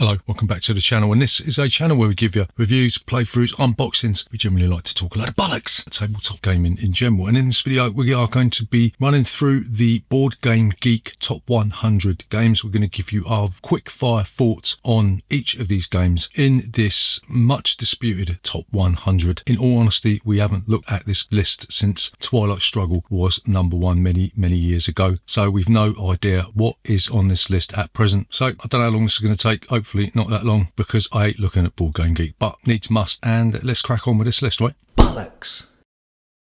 Hello, welcome back to the channel, and this is a channel where we give you reviews, playthroughs, unboxings. We generally like to talk a lot of bollocks, tabletop gaming in general, and in this video we are going to be running through the Board Game Geek top 100 games. We're going to give you our quick fire thoughts on each of these games in this much disputed top 100. In all honesty, we haven't looked at this list since Twilight Struggle was #1 many years ago, so we've no idea what is on this list at present. So I don't know how long this is going to take. Hopefully not that long, because I hate looking at Board Game Geek, but needs must, and let's crack on with this list, right? Bollocks!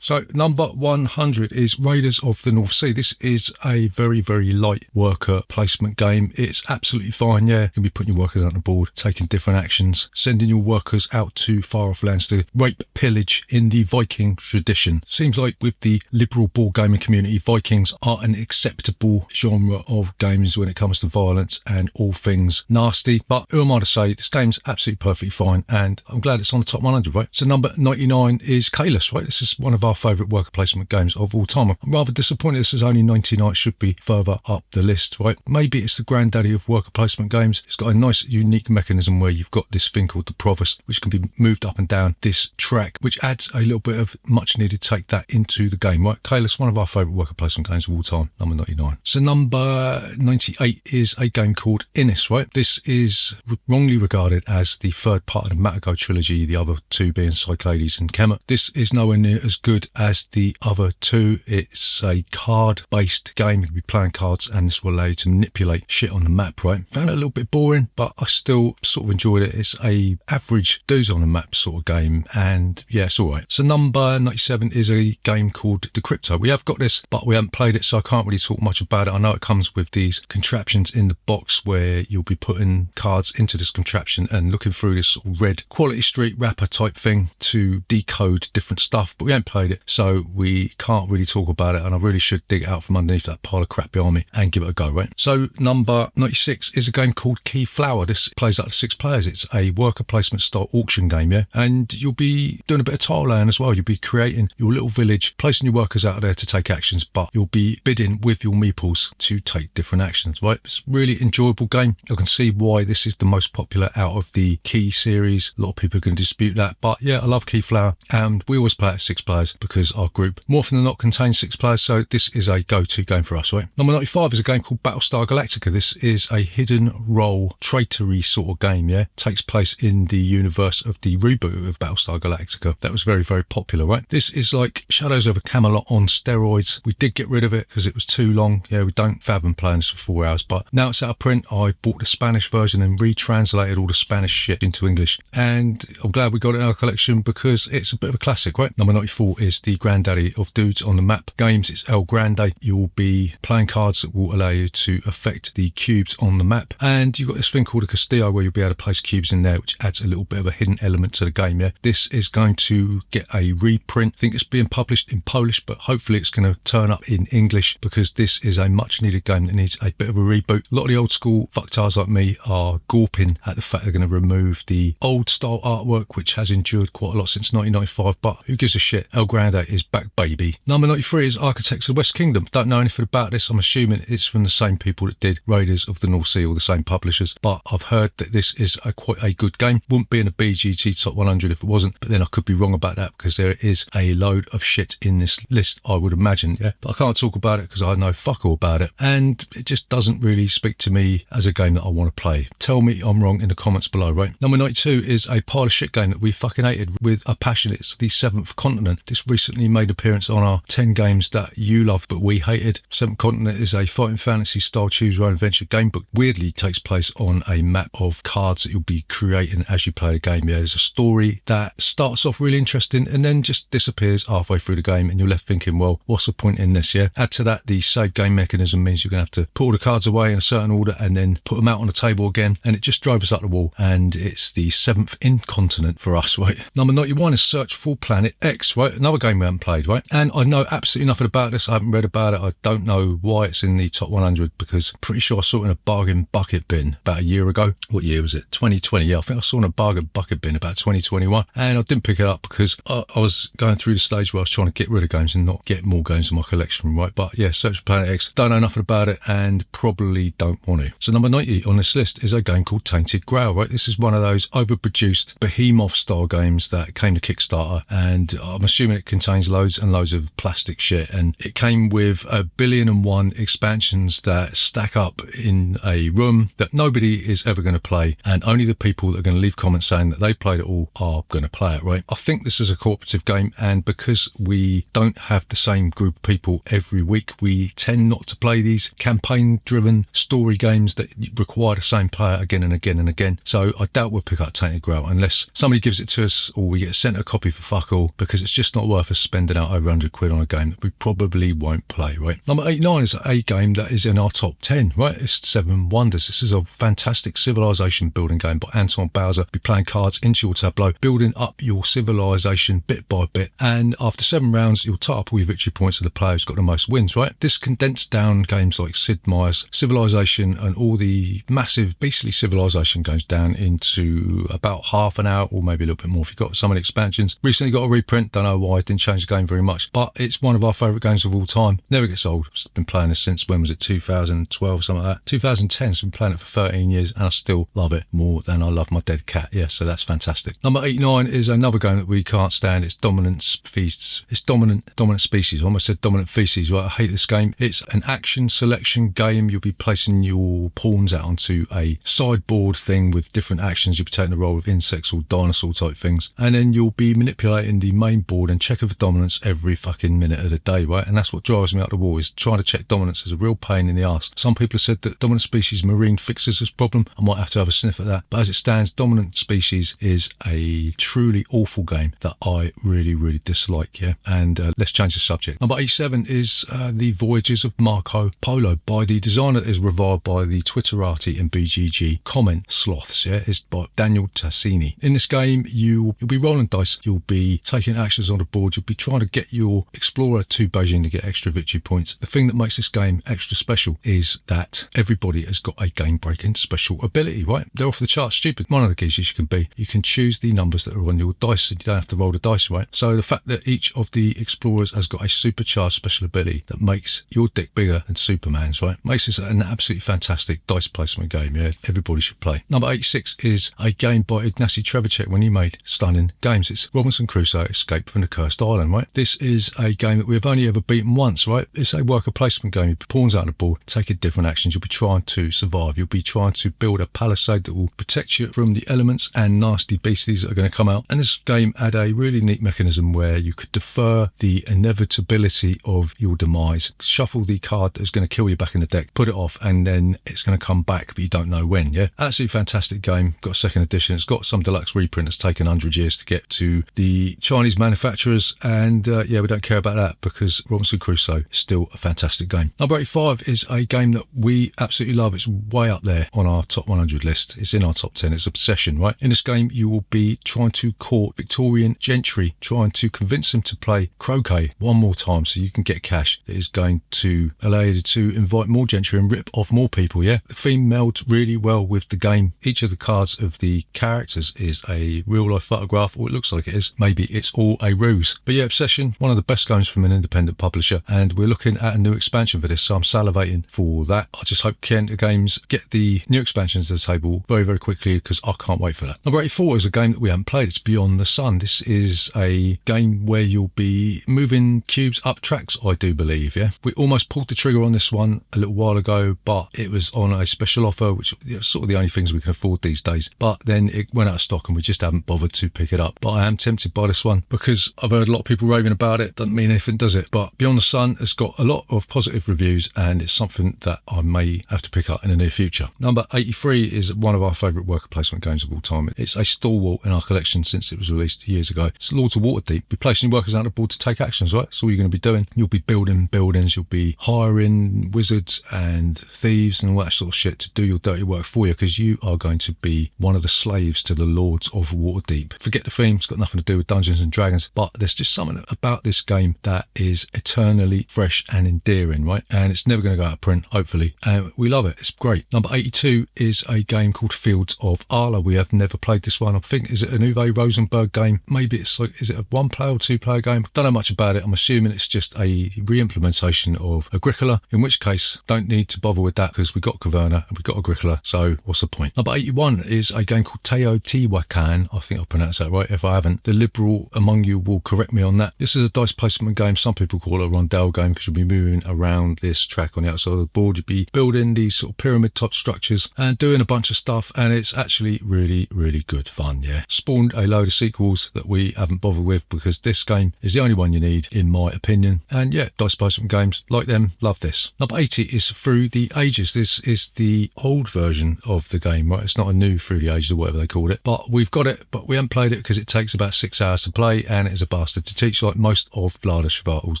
So number 100 is Raiders of the North Sea. This is a very light worker placement game. It's absolutely fine, yeah. You can be putting your workers out on the board, taking different actions, sending your workers out to far off lands to rape, pillage in the Viking tradition. Seems like with the liberal board gaming community, Vikings are an acceptable genre of games when it comes to violence and all things nasty. But who am I to say? This game's absolutely perfectly fine, and I'm glad it's on the top 100, right? So number 99 is Kalis, right? This is one of our favourite worker placement games of all time. I'm rather disappointed this is only 99. It should be further up the list, right? Maybe it's the granddaddy of worker placement games. It's got a nice unique mechanism where you've got this thing called the Provost, which can be moved up and down this track, which adds a little bit of much needed take that into the game, right? Kalis, one of our favourite worker placement games of all time, number 99. So number 98 is a game called Innis, right? This is wrongly regarded as the third part of the Matago trilogy, the other two being Cyclades and Kemet. This is nowhere near as good as the other two. It's a card-based game. You can be playing cards, and this will allow you to manipulate shit on the map, right? Found it a little bit boring, but I still sort of enjoyed it. It's a average dudes on the map sort of game, and yeah, it's all right. So number 97 is a game called The Crypto. We have got this, but we haven't played it, so I can't really talk much about it. I know it comes with these contraptions in the box where you'll be putting cards into this contraption and looking through this sort of red Quality Street wrapper type thing to decode different stuff, but we haven't played it, so we can't really talk about it, and I really should dig it out from underneath that pile of crap behind me and give it a go, right? So number 96 is a game called Key Flower. This plays up to 6 players. It's a worker placement style auction game, yeah, and you'll be doing a bit of tile laying as well. You'll be creating your little village, placing your workers out there to take actions, but you'll be bidding with your meeples to take different actions, right? It's a really enjoyable game. I can see why this is the most popular out of the Key series. A lot of people are going to dispute that, but yeah, I love Key Flower, and we always play at 6 players because our group more often than not contains 6 players, so this is a go-to game for us, right? Number 95 is a game called Battlestar Galactica. This is a hidden role traitory sort of game, yeah? Takes place in the universe of the reboot of Battlestar Galactica. That was very popular, right? This is like Shadows over Camelot on steroids. We did get rid of it because it was too long. Yeah, we don't fathom playing this for 4 hours, but now it's out of print. I bought the Spanish version and retranslated all the Spanish shit into English, and I'm glad we got it in our collection because it's a bit of a classic, right? Number 94 is the granddaddy of dudes on the map games. It's El Grande. You'll be playing cards that will allow you to affect the cubes on the map, and you've got this thing called a Castillo where you'll be able to place cubes in there, which adds a little bit of a hidden element to the game, yeah? This is going to get a reprint. I think it's being published in Polish, but hopefully it's going to turn up in English because this is a much needed game that needs a bit of a reboot. A lot of the old school fucktards like me are gawping at the fact they're going to remove the old style artwork, which has endured quite a lot since 1995, but who gives a shit? El Grande is back, baby. Number 93 is Architects of the West Kingdom. Don't know anything about this. I'm assuming it's from the same people that did Raiders of the North Sea, or the same publishers, but I've heard that this is quite a good game. Wouldn't be in a BGT top 100 if it wasn't, but then I could be wrong about that because there is a load of shit in this list, I would imagine, yeah? But I can't talk about it because I know fuck all about it, and it just doesn't really speak to me as a game that I want to play. Tell me I'm wrong in the comments below, right? Number 92 is a pile of shit game that we fucking hated with a passion. It's the Seventh Continent. This recently made an appearance on our 10 games that you love but we hated. Seventh Continent is a fighting fantasy style choose your own adventure game book. Weirdly takes place on a map of cards that you'll be creating as you play the game. Yeah, there's a story that starts off really interesting and then just disappears halfway through the game, and you're left thinking, well, what's the point in this, yeah? Add to that the save game mechanism means you're going to have to put all the cards away in a certain order and then put them out on the table again, and it just drove us up the wall, and it's the 7th incontinent for us, right? Number 91 is Search for Planet X, right? Another another game we haven't played, right? And I know absolutely nothing about this. I haven't read about it. I don't know why it's in the top 100 because I'm pretty sure I saw it in a bargain bucket bin about a year ago. What year was it? 2020. Yeah, I think I saw it in a bargain bucket bin about 2021. And I didn't pick it up because I was going through the stage where I was trying to get rid of games and not get more games in my collection, right? But yeah, Search for Planet X. Don't know nothing about it and probably don't want to. So number 90 on this list is a game called Tainted Grail, right? This is one of those overproduced behemoth style games that came to Kickstarter, and I'm assuming it contains loads and loads of plastic shit, and it came with 1,000,000,001 expansions that stack up in a room that nobody is ever going to play, and only the people that are going to leave comments saying that they played it all are going to play it, right? I think this is a cooperative game, and because we don't have the same group of people every week, we tend not to play these campaign driven story games that require the same player again and again and again. So I doubt we'll pick up Tainted Grail unless somebody gives it to us or we get sent a copy for fuck all, because it's just not worth us spending out over 100 quid on a game that we probably won't play, right? Number 89 is a game that is in our top 10, right? It's Seven Wonders. This is a fantastic civilization building game by Anton Bowser. Be playing cards into your tableau, building up your civilization bit by bit, and after 7 rounds you'll tie up all your victory points of the player who's got the most wins, right? This condensed down games like Sid Meier's Civilization and all the massive beastly civilization goes down into about half an hour or maybe a little bit more if you've got some of the expansions. Recently got a reprint, don't know why, it didn't change the game very much, but it's one of our favourite games of all time. Never gets old. I've been playing this since, when was it, 2012, something like that. 2010, so I've been playing it for 13 years and I still love it more than I love my dead cat. Yeah, so that's fantastic. Number 89 is another game that we can't stand. It's Dominance Feasts. It's dominant species. I almost said dominant feces, right? I hate this game. It's an action selection game. You'll be placing your pawns out onto a sideboard thing with different actions. You'll be taking the role of insects or dinosaur type things, and then you'll be manipulating the main board and checking for dominance every fucking minute of the day, right? And that's what drives me up the wall, is trying to check dominance is a real pain in the arse. Some people have said that dominant species marine fixes this problem. I might have to have a sniff at that, but as it stands, dominant species is a truly awful game that I really dislike, yeah? And let's change the subject. Number 87 is The Voyages of Marco Polo by the designer that is revived by the Twitterati and BGG comment sloths, yeah? It's by Daniel Tassini. In this game, you'll be rolling dice, you'll be taking actions on the board, you'll be trying to get your explorer to Beijing to get extra victory points. The thing that makes this game extra special is that everybody has got a game-breaking special ability, right? They're off the chart stupid. One of the keys you can be, you can choose the numbers that are on your dice, so you don't have to roll the dice, right? So the fact that each of the explorers has got a supercharged special ability that makes your deck bigger than Superman's, right? Makes this an absolutely fantastic dice placement game, yeah? Everybody should play. Number 86 is a game by Ignacy Trzewiczek when he made stunning games. It's Robinson Crusoe Escape from the Cursed Island, right? This is a game that we've only ever beaten once, right? It's a worker placement game. You put pawns out on the board, taking different actions. You'll be trying to survive. You'll be trying to build a palisade that will protect you from the elements and nasty beasties that are going to come out. And this game had a really neat mechanism where you could defer the inevitability of your demise. Shuffle the card that's going to kill you back in the deck, put it off, and then it's going to come back, but you don't know when, yeah? Absolutely fantastic game. Got a second edition. It's got some deluxe reprint that's taken 100 years to get to the Chinese manufacturers, and yeah, we don't care about that because Robinson Crusoe is still a fantastic game. Number 85 is a game that we absolutely love. It's way up there on our top 100 list. It's in our top 10. It's Obsession, right? In this game, you will be trying to court Victorian gentry, trying to convince them to play croquet one more time so you can get cash that is going to allow you to invite more gentry and rip off more people, yeah? The theme melds really well with the game. Each of the cards of the characters is a real-life photograph, or it looks like it is. Maybe it's all a ruse. But yeah, Obsession, one of the best games from an independent publisher, and we're looking at a new expansion for this, so I'm salivating for that. I just hope Kent Games get the new expansions to the table very quickly, because I can't wait for that. Number 84 is a game that we haven't played. It's Beyond the Sun. This is a game where you'll be moving cubes up tracks, I do believe, yeah? We almost pulled the trigger on this one a little while ago, but it was on a special offer, which is sort of the only things we can afford these days. But then it went out of stock and we just haven't bothered to pick it up. But I am tempted by this one because I've heard a lot of people raving about it. Doesn't mean anything, does it? But Beyond the Sun has got a lot of positive reviews and it's something that I may have to pick up in the near future. Number 83 is one of our favourite worker placement games of all time. It's a stalwart in our collection since it was released years ago. It's Lords of Waterdeep. Be placing your workers out on the board to take actions, right? That's all you're going to be doing. You'll be building buildings, you'll be hiring wizards and thieves and all that sort of shit to do your dirty work for you, because you are going to be one of the slaves to the Lords of Waterdeep. Forget the theme, it's got nothing to do with Dungeons and Dragons, but there's just something about this game that is eternally fresh and endearing, right? And it's never going to go out of print, hopefully. And we love it. It's great. Number 82 is a game called Fields of Arla. We have never played this one. I think, is it an Uwe Rosenberg game? Maybe it's like, is it a 1-player or 2-player game? Don't know much about it. I'm assuming it's just a re-implementation of Agricola, in which case, don't need to bother with that because we got Caverna and we got Agricola, so what's the point? Number 81 is a game called Teotihuacan. I think I'll pronounce that right. If I haven't, the liberal among you will correct me on that. This is a dice placement game. Some people call it a rondel game because you'll be moving around this track on the outside of the board. You'll be building these sort of pyramid type structures and doing a bunch of stuff, and it's actually really, really good fun, yeah. Spawned a load of sequels that we haven't bothered with because this game is the only one you need, in my opinion. And yeah, dice placement games like them, love this. Number 80 is Through the Ages. This is the old version of the game, right? It's not a new Through the Ages or whatever they called it, but we've got it, but we haven't played it because it takes about 6 hours to play and it is a bastard to teach, like most of Vlaada Chvátil's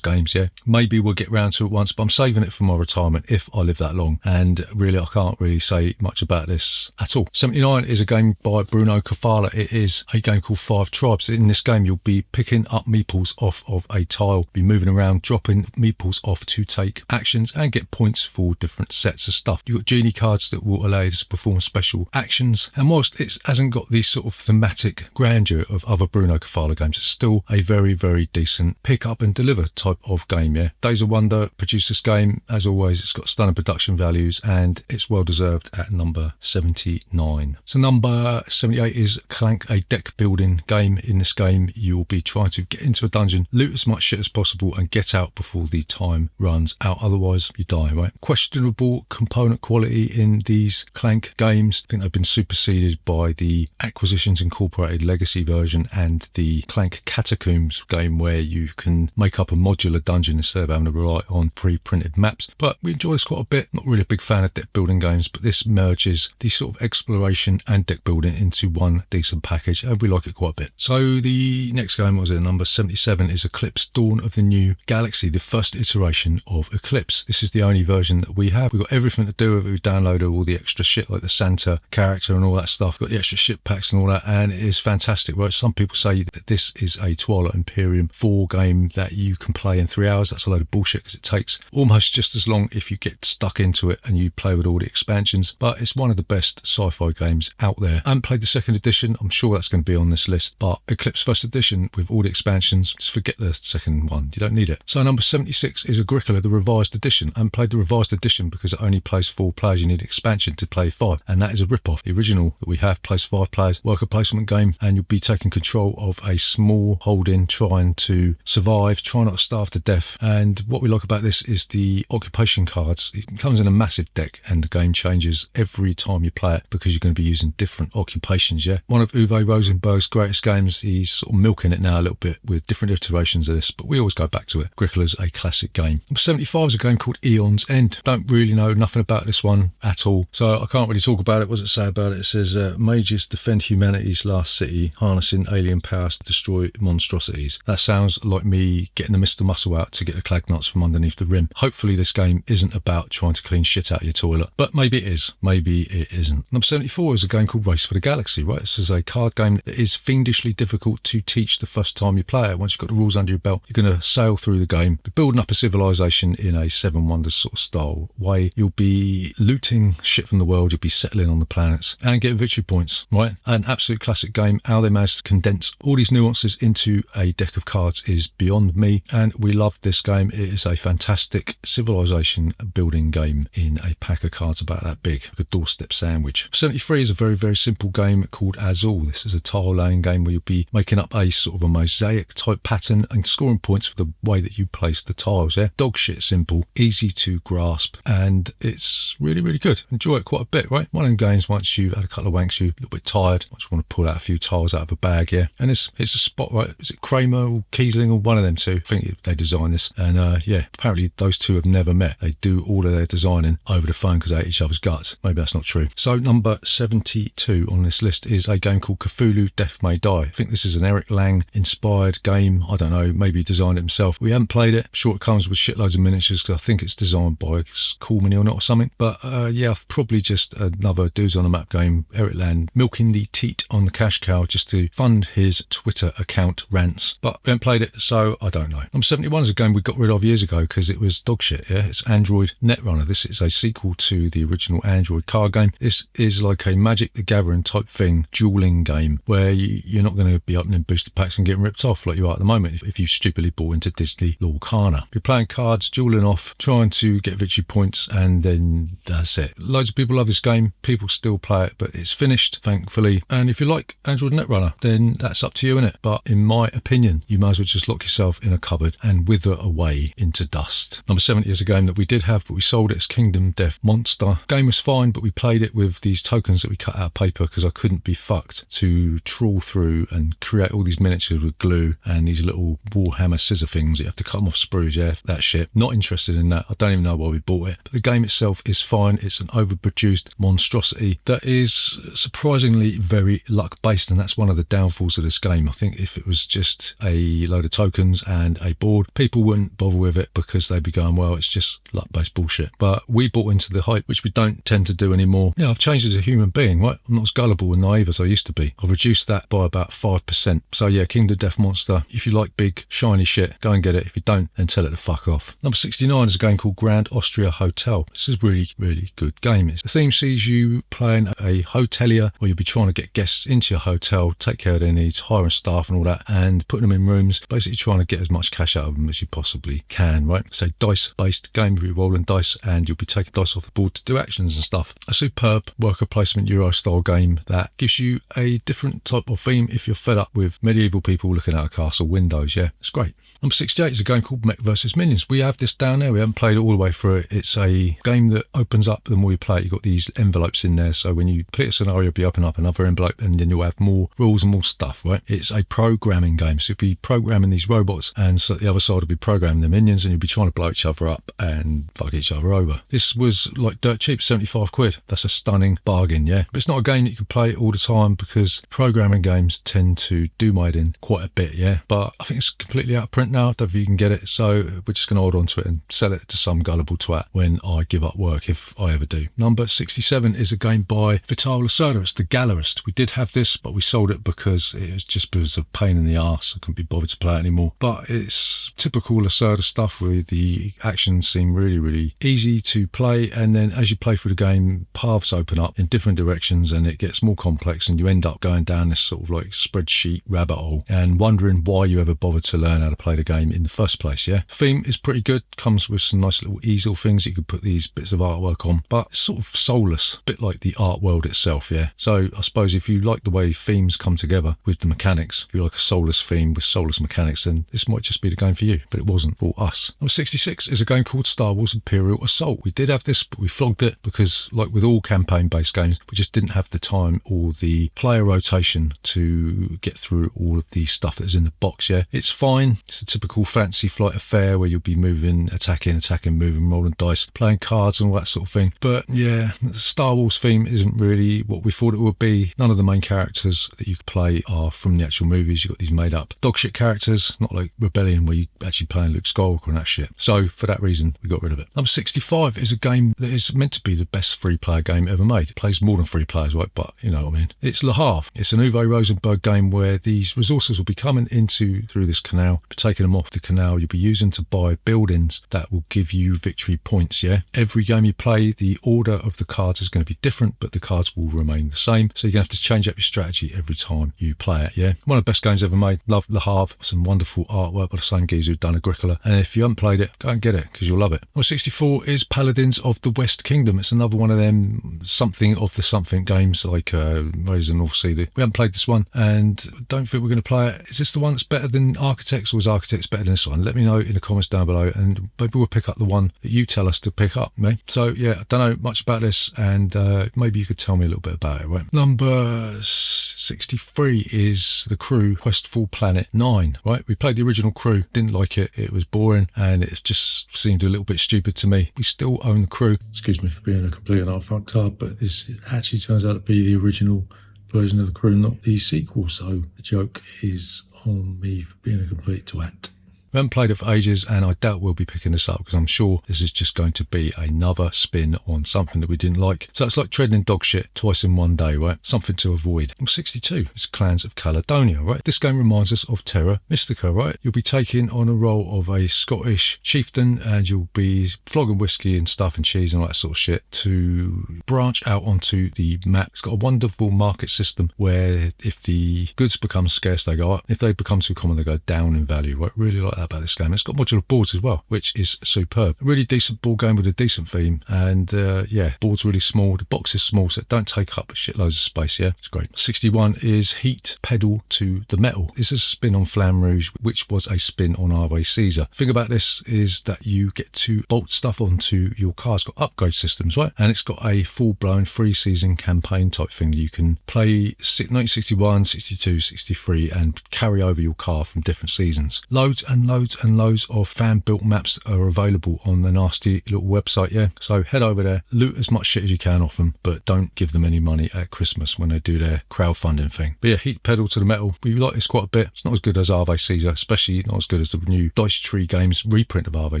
games, yeah. Maybe we'll get round to it once, but I'm saving it for my retirement if I live that long, and really I can't really say much about this at all. 79 is a game by Bruno Kafala. It is a game called Five Tribes. In this game you'll be picking up meeples off of a tile, be moving around, dropping meeples off to take actions and get points for different sets of stuff. You've got genie cards that will allow you to perform special actions, and whilst it hasn't got the sort of thematic grandeur of other Bruno Kafala games, it's still a very, very decent pick up and deliver type of game, yeah. Days of Wonder produced this game. As always, it's got stunning production values and it's well deserved at number 79. So number 78 is Clank, a deck building game. In this game you'll be trying to get into a dungeon, loot as much shit as possible and get out before the time runs out, otherwise you die, right? Questionable component quality in these Clank games. I think they've been superseded by the Acquisitions Incorporated Legacy version and the Clank Catacombs game, where you can make up a modular dungeon instead of having to rely on pre-printed maps. But we enjoy this quite a bit. Not really a big fan of deck building games, but this merges the sort of exploration and deck building into one decent package, and we like it quite a bit. So the next game, was it number 77, is Eclipse Dawn of the New Galaxy, the first iteration of Eclipse. This is the only version that we have. We've got everything to do with it. We downloaded all the extra shit like the Santa character and all that stuff. Got the extra ship packs and all that, and it is fantastic, right? Some people say that this is a Twilight Imperium 4 game that you can play in 3 hours. That's a load of bullshit because it takes almost just as long if you get stuck into it and you play with all the expansions, but it's one of the best sci-fi games out there. I haven't played the second edition. I'm sure that's going to be on this list, but Eclipse first edition with all the expansions, just forget the second one. You don't need it. So number 76 is Agricola, the revised edition. I haven't played the revised edition because it only plays 4 players. You need expansion to play 5, and that is a rip-off. The original that we have plays 5 players, worker placement game, and you'll be taking control of a small holding, trying to survive, try not to starve to death. And what we like about this is the occupation cards. It comes in a massive deck and the game changes every time you play it because you're going to be using different occupations, yeah. One of Uwe Rosenberg's greatest games. He's sort of milking it now a little bit with different iterations of this, but we always go back to it. Agricola's a classic game. Number 75 is a game called Eon's End. Don't really know nothing about this one at all, so I can't really talk about it. What does it say about it? It says mages defend humanity's last city, harnessing alien powers to destroy monstrosities. That sounds like me getting the Mr. Muscle out to get the Clagnuts from underneath the rim. Hopefully this game isn't about trying to clean shit out of your toilet, but maybe it is, maybe it isn't. Number 74 is a game called Race for the Galaxy, right? This is a card game that is fiendishly difficult to teach the first time you play it. Once you've got the rules under your belt, you're going to sail through the game, be building up a civilization in a Seven Wonders sort of style way. You'll be looting shit from the world, you'll be settling on the planets and getting victory points, right? An absolute classic game. How they managed to condense all these nuances into a deck of cards is beyond me, and we love this game. It is a fantastic civilization building game in a pack of cards about that big, like a doorstep sandwich. 73 is a very, very simple game called Azul. This is a tile laying game where you'll be making up a sort of a mosaic type pattern and scoring points for the way that you place the tiles there. Dog shit simple, easy to grasp, and it's really, really good. Enjoy it quite a bit, right? One of them games, once you've had a couple of wanks, you're a little bit tired, once you want to pull out a few tiles out of a bag, yeah. And it's a spot, right? Is it Kramer or Kiesling or one of them two? I think they designed this, and yeah, apparently those two have never met. They do all of their designing over the phone because they hate each other's guts. Maybe that's not true. So number 72 on this list is a game called Cthulhu Death May Die. I think this is an Eric Lang inspired game. I don't know, maybe he designed it himself. We haven't played it. I'm sure it comes with shitloads of miniatures because I think it's designed by Coolmany or not or something. But yeah, probably just another dudes on a map game. Eric Lang milking the teat on the cash cow just to fund his Twitter account rant events, but we haven't played it, so I don't know. Number 71 is a game we got rid of years ago because it was dog shit, yeah? It's Android Netrunner. This is a sequel to the original Android card game. This is like a Magic the Gathering type thing, dueling game, where you're not going to be opening booster packs and getting ripped off like you are at the moment if you stupidly bought into Disney Lorcana. You're playing cards, dueling off, trying to get victory points, and then that's it. Loads of people love this game. People still play it, but it's finished, thankfully. And if you like Android Netrunner, then that's up to you, innit? But in my opinion, you might as well just lock yourself in a cupboard and wither away into dust. Number 70 is a game that we did have, but we sold it as Kingdom Death Monster. Game was fine, but we played it with these tokens that we cut out of paper because I couldn't be fucked to trawl through and create all these miniatures with glue and these little Warhammer scissor things that you have to cut them off sprues, yeah, that shit. Not interested in that. I don't even know why we bought it. But the game itself is fine. It's an overproduced monstrosity that is surprisingly very luck-based, and that's one of the downfalls of this game. I think if it was just a load of tokens and a board, people wouldn't bother with it because they'd be going, well, it's just luck-based bullshit. But we bought into the hype, which we don't tend to do anymore. Yeah, I've changed as a human being, right? I'm not as gullible and naive as I used to be. I've reduced that by about 5%. So yeah, Kingdom Death Monster. If you like big, shiny shit, go and get it. If you don't, then tell it to fuck off. Number 69 is a game called Grand Austria Hotel. This is a really, really good game. The theme sees you playing a hotelier where you'll be trying to get guests into your hotel, take care of their needs, hiring staff and all that, and putting them in rooms, basically trying to get as much cash out of them as you possibly can, right? It's a dice-based game where you're rolling dice and you'll be taking dice off the board to do actions and stuff. A superb worker placement Euro-style game that gives you a different type of theme if you're fed up with medieval people looking out of castle windows, yeah? It's great. Number 68 is a game called Mech vs Minions. We have this down there. We haven't played it all the way through it. It's a game that opens up the more you play it. You've got these envelopes in there. So when you complete a scenario, you'll be opening up another envelope and then you'll have more rules and more stuff, right? It's a programming game. So you'll be programming these robots and so the other side will be programming the minions and you'll be trying to blow each other up and fuck each other over. This was like dirt cheap, 75 quid. That's a stunning bargain, yeah? But it's not a game that you can play all the time because programming games tend to do my head in quite a bit, yeah? But I think it's completely out of print now. I don't know if you can get it. So we're just going to hold on to it and sell it to some gullible twat when I give up work, if I ever do. Number 67 is a game by Vital Lacerda. It's The Gallerist. We did have this, but we sold it because it was just a pain in the arse. I couldn't be bothered to play it anymore. But it's typical Lacerda stuff where the actions seem really, really easy to play. And then as you play through the game, paths open up in different directions and it gets more complex and you end up going down this sort of like spreadsheet rabbit hole and wondering why you ever bothered to learn how to play the game in the first place, yeah? Theme is pretty good. Comes with some nice little easel things you could put these bits of artwork on, but it's sort of soulless, a bit like the art world itself, yeah? So I suppose if you like the way themes come together with the mechanics, if you like a soulless theme with soulless mechanics, then this might just be the game for you, but it wasn't for us. Number 66 is a game called Star Wars Imperial Assault. We did have this, but we flogged it because, like with all campaign-based games, we just didn't have the time or the player rotation to get through all of the stuff that's in the box, yeah? It's fine. It's a typical fantasy flight affair where you'll be moving, attacking, moving, rolling dice, playing cards and all that sort of thing. But yeah, the Star Wars theme isn't really what we thought it would be. None of the main characters that you can play are from the actual movies. You've got these made up dogshit characters, not like Rebellion where you actually playing Luke Skywalker and that shit. So for that reason, we got rid of it. Number 65 is a game that is meant to be the best three-player game ever made. It plays more than 3 players, right? But you know what I mean. It's Le Havre. It's an Uwe Rosenberg game where these resources will be coming into through this canal, taking them off the canal. You'll be using to buy buildings that will give you victory points, yeah? Every game you play, the order of the cards is going to be different, but the cards will remain the same. So you're going to have to change up your strategy every time you play it, yeah? One of the best games ever made. Love Le Havre. Some wonderful artwork by the same geezer who've done Agricola. And if you haven't played it, go and get it because you'll love it. Number 64 is Paladins of the West Kingdom. It's another one of them something of the something games like Raiders of the North Sea. We haven't played this one and don't think we're going to play it. Is this the one that's better than Architects or is Architects better than this one? Let me know in the comments down below and maybe we'll pick up the one that you tell us to pick up, mate. So yeah, I don't know much about this and maybe you could tell me a little bit about it, right? Number 63 is The Crew Questful Planet 9, right? We played the original Crew, didn't like it, it was boring and it just seemed a little bit stupid to me. We still own The Crew. Excuse me for being a complete and utter fucked up, but this actually turns out to be the original version of The Crew, not the sequel, so the joke is on me for being a complete twat. We haven't played it for ages, and I doubt we'll be picking this up because I'm sure this is just going to be another spin on something that we didn't like. So it's like treading dog shit twice in one day, right? Something to avoid. 62 is Clans of Caledonia, right? This game reminds us of Terra Mystica, right? You'll be taking on a role of a Scottish chieftain, and you'll be flogging whiskey and stuff and cheese and all that sort of shit to branch out onto the map. It's got a wonderful market system where if the goods become scarce, they go up. If they become too common, they go down in value, right? Really like that about this game. It's got modular boards as well, which is superb. A really decent board game with a decent theme, and yeah, board's really small. The box is small, so it don't take up shitloads of space. Yeah, it's great. 61 is Heat Pedal to the Metal. This is a spin on Flamme Rouge, which was a spin on Ave Caesar. The thing about this is that you get to bolt stuff onto your car. It's got upgrade systems, right? And it's got a full-blown 3-season campaign type thing that you can play 1961, 62, 63 and carry over your car from different seasons. Loads and loads and loads of fan-built maps are available on the nasty little website, yeah? So head over there, loot as much shit as you can off them, but don't give them any money at Christmas when they do their crowdfunding thing. But yeah, Heat Pedal to the Metal. We like this quite a bit. It's not as good as Ave Caesar, especially not as good as the new Dice Tree Games reprint of Ave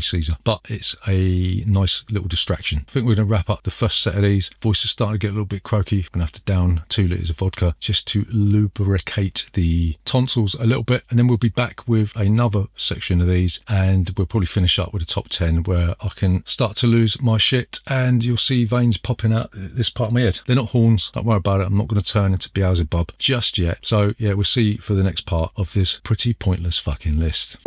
Caesar, but it's a nice little distraction. I think we're going to wrap up the first set of these. Voice is starting to get a little bit croaky. I'm going to have to down 2 litres of vodka just to lubricate the tonsils a little bit, and then we'll be back with another section of these, and we'll probably finish up with a top 10 where I can start to lose my shit and you'll see veins popping out this part of my head. They're not horns, don't worry about it. I'm not going to turn into Beelzebub just yet. So yeah, we'll see for the next part of this pretty pointless fucking list.